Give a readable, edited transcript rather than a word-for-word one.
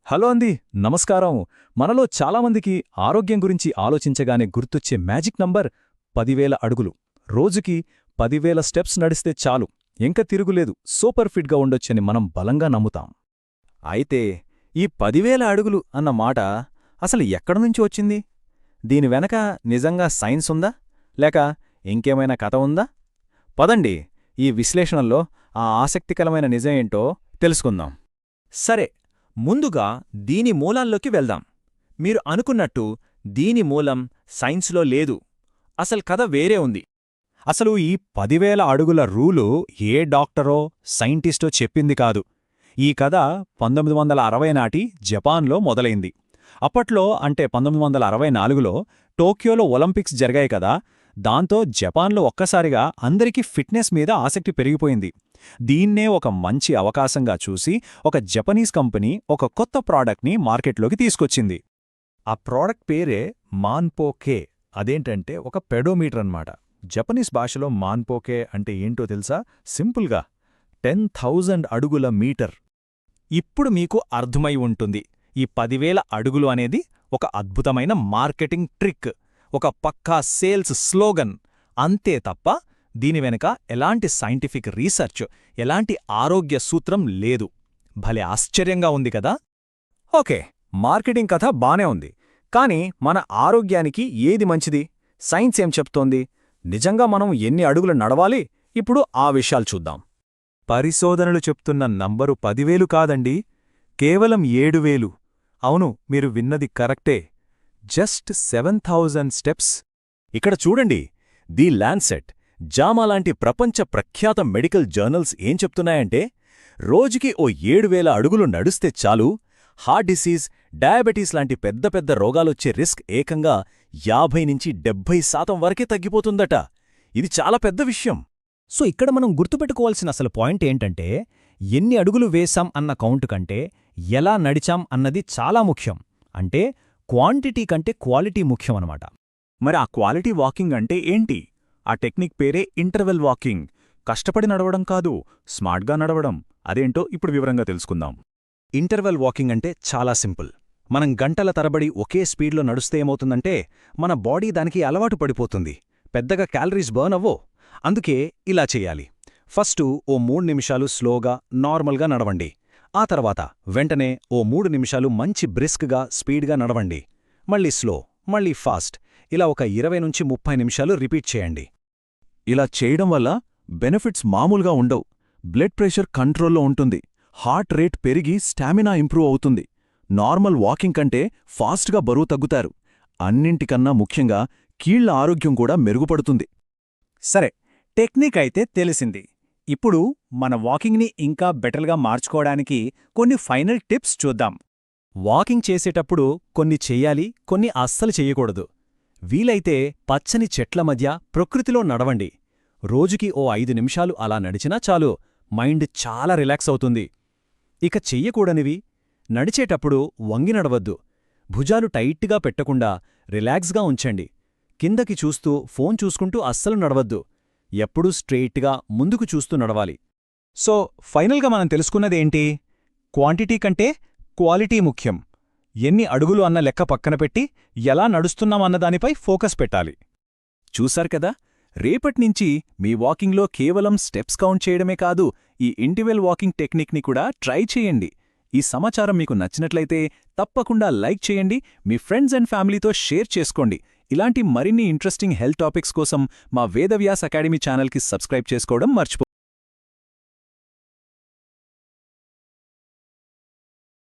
Hello అంది నమస్కారం. మనలో చాలామందికి ఆరోగ్యం గురించి ఆలోచించగానే గుర్తొచ్చే మ్యాజిక్ నంబర్ 10,000 అడుగులు. రోజుకి 10,000 స్టెప్స్ నడిస్తే చాలు, ఇంక తిరుగులేదు, సూపర్ ఫిట్గా ఉండొచ్చని మనం బలంగా నమ్ముతాం. అయితే ఈ 10,000 అడుగులు అన్న మాట అసలు ఎక్కడనుంచి వచ్చింది? దీని వెనక నిజంగా సైన్స్ ఉందా, లేక ఇంకేమైనా కథ ఉందా? పదండి, ఈ విశ్లేషణల్లో ఆ ఆసక్తికరమైన నిజమేంటో తెలుసుకుందాం. సరే, ముందుగా దీని మూలాల్లోకి వెళ్దాం. మీరు అనుకున్నట్టు దీని మూలం సైన్స్లో లేదు. అసలు కథ వేరే ఉంది. అసలు ఈ 10,000 అడుగుల రూలు ఏ డాక్టరో సైంటిస్టో చెప్పింది కాదు. ఈ కథ 1960 నాటి జపాన్లో మొదలైంది. అప్పట్లో అంటే 1964లో టోక్యోలో ఒలింపిక్స్ జరిగాయి కదా. దాంతో జపాన్లో ఒక్కసారిగా అందరికీ ఫిట్నెస్ మీద ఆసక్తి పెరిగిపోయింది. దీన్నే ఒక మంచి అవకాశంగా చూసి ఒక జపనీస్ కంపెనీ ఒక కొత్త ప్రాడక్ట్ని మార్కెట్లోకి తీసుకొచ్చింది. ఆ ప్రోడక్ట్ పేరే మాన్పోకే. అదేంటంటే ఒక పెడోమీటర్ అన్నమాట. జపనీస్ భాషలో మాన్పోకే అంటే ఏంటో తెలుసా? సింపుల్గా 10,000 అడుగుల మీటర్. ఇప్పుడు మీకు అర్థమై ఉంటుంది, ఈ 10,000 అడుగులు అనేది ఒక అద్భుతమైన మార్కెటింగ్ ట్రిక్, ఒక పక్కా సేల్స్ స్లోగన్. అంతే తప్ప దీని వెనుక ఎలాంటి సైంటిఫిక్ రీసెర్చ్, ఎలాంటి ఆరోగ్య సూత్రం లేదు. భలే ఆశ్చర్యంగా ఉంది కదా. ఓకే, మార్కెటింగ్ కథ బానే ఉంది, కానీ మన ఆరోగ్యానికి ఏది మంచిది? సైన్స్ ఏం చెప్తోంది? నిజంగా మనం ఎన్ని అడుగులు నడవాలి? ఇప్పుడు ఆ విషయాలు చూద్దాం. పరిశోధనలు చెప్తున్న నంబరు 10,000 కాదండి, కేవలం 7,000. అవును, మీరు విన్నది కరెక్టే. Just 7,000 steps. ఇక్కడ చూడండి, ది ల్యాన్సెట్, జామా లాంటి ప్రపంచ ప్రఖ్యాత మెడికల్ జర్నల్స్ ఏం చెప్తున్నాయంటే, రోజుకి ఓ 7,000 అడుగులు నడుస్తే చాలు, హార్ట్ డిసీజ్, డయాబెటీస్ లాంటి పెద్ద పెద్ద రోగాలొచ్చే రిస్క్ ఏకంగా 50-70% వరకే తగ్గిపోతుందట. ఇది చాలా పెద్ద విషయం. సో ఇక్కడ మనం గుర్తుపెట్టుకోవాల్సిన అసలు పాయింట్ ఏంటంటే, ఎన్ని అడుగులు వేశాం అన్న కౌంటు కంటే ఎలా నడిచాం అన్నది చాలా ముఖ్యం. అంటే క్వాంటిటీ కంటే క్వాలిటీ ముఖ్యమనమాట. మరి ఆ క్వాలిటీ వాకింగ్ అంటే ఏంటి? ఆ టెక్నిక్ పేరే ఇంటర్వెల్ వాకింగ్. కష్టపడి నడవడం కాదు, స్మార్ట్గా నడవడం. అదేంటో ఇప్పుడు వివరంగా తెలుసుకుందాం. ఇంటర్వెల్ వాకింగ్ అంటే చాలా సింపుల్. మనం గంటల తరబడి ఒకే స్పీడ్లో నడుస్తే ఏమవుతుందంటే, మన బాడీ దానికి అలవాటు పడిపోతుంది, పెద్దగా క్యాలరీస్ బర్న్ అవ్వో. అందుకే ఇలా చెయ్యాలి. ఫస్టు ఓ 3 నిమిషాలు స్లోగా, నార్మల్గా నడవండి. ఆ తర్వాత వెంటనే ఓ 3 నిమిషాలు మంచి బ్రిస్క్గా, స్పీడ్గా నడవండి. మళ్ళీ స్లో, మళ్ళీ ఫాస్ట్. ఇలా ఒక 20-30 నిమిషాలు రిపీట్ చేయండి. ఇలా చేయడం వల్ల బెనిఫిట్స్ మామూలుగా ఉండవు. బ్లడ్ ప్రెషర్ కంట్రోల్లో ఉంటుంది, హార్ట్ రేట్ పెరిగి స్టామినా ఇంప్రూవ్ అవుతుంది, నార్మల్ వాకింగ్ కంటే ఫాస్ట్గా బరువు తగ్గుతారు. అన్నింటికన్నా ముఖ్యంగా కీళ్ల ఆరోగ్యం కూడా మెరుగుపడుతుంది. సరే, టెక్నిక్ అయితే తెలిసింది. ఇప్పుడు మన వాకింగ్ని ఇంకా బెటర్గా మార్చుకోవడానికి కొన్ని ఫైనల్ టిప్స్ చూద్దాం. వాకింగ్ చేసేటప్పుడు కొన్ని చెయ్యాలి, కొన్ని అస్సలు చెయ్యకూడదు. వీలైతే పచ్చని చెట్ల మధ్య ప్రకృతిలో నడవండి. రోజుకి ఓ 5 నిమిషాలు అలా నడిచినా చాలు, మైండ్ చాలా రిలాక్స్ అవుతుంది. ఇక చెయ్యకూడనివి: నడిచేటప్పుడు వంగి నడవద్దు, భుజాలు టైట్గా పెట్టకుండా రిలాక్స్గా ఉంచండి, కిందకి చూస్తూ ఫోన్ చూసుకుంటూ అస్సలు నడవద్దు, ఎప్పుడూ స్ట్రెయిట్గా ముందుకు చూస్తూ నడవాలి. సో ఫైనల్గా మనం తెలుసుకున్నదేంటి? క్వాంటిటీ కంటే క్వాలిటీ ముఖ్యం. ఎన్ని అడుగులు అన్న లెక్క పక్కన పెట్టి ఎలా నడుస్తున్నామన్నదానిపై ఫోకస్ పెట్టాలి. చూశారు కదా, రేపట్నించి మీ వాకింగ్లో కేవలం స్టెప్స్ కౌంట్ చేయడమే కాదు, ఈ ఇంటర్వెల్ వాకింగ్ టెక్నిక్ని కూడా ట్రై చేయండి. ఈ సమాచారం మీకు నచ్చినట్లయితే తప్పకుండా లైక్ చేయండి, మీ ఫ్రెండ్స్ అండ్ ఫ్యామిలీతో షేర్ చేసుకోండి. ఇలాంటి మరిన్ని ఇంట్రెస్టింగ్ హెల్త్ టాపిక్స్ కోసం మా వేదవ్యాస్ అకాడమీ ఛానల్కి సబ్స్క్రైబ్ చేసుకోవడం మర్చిపో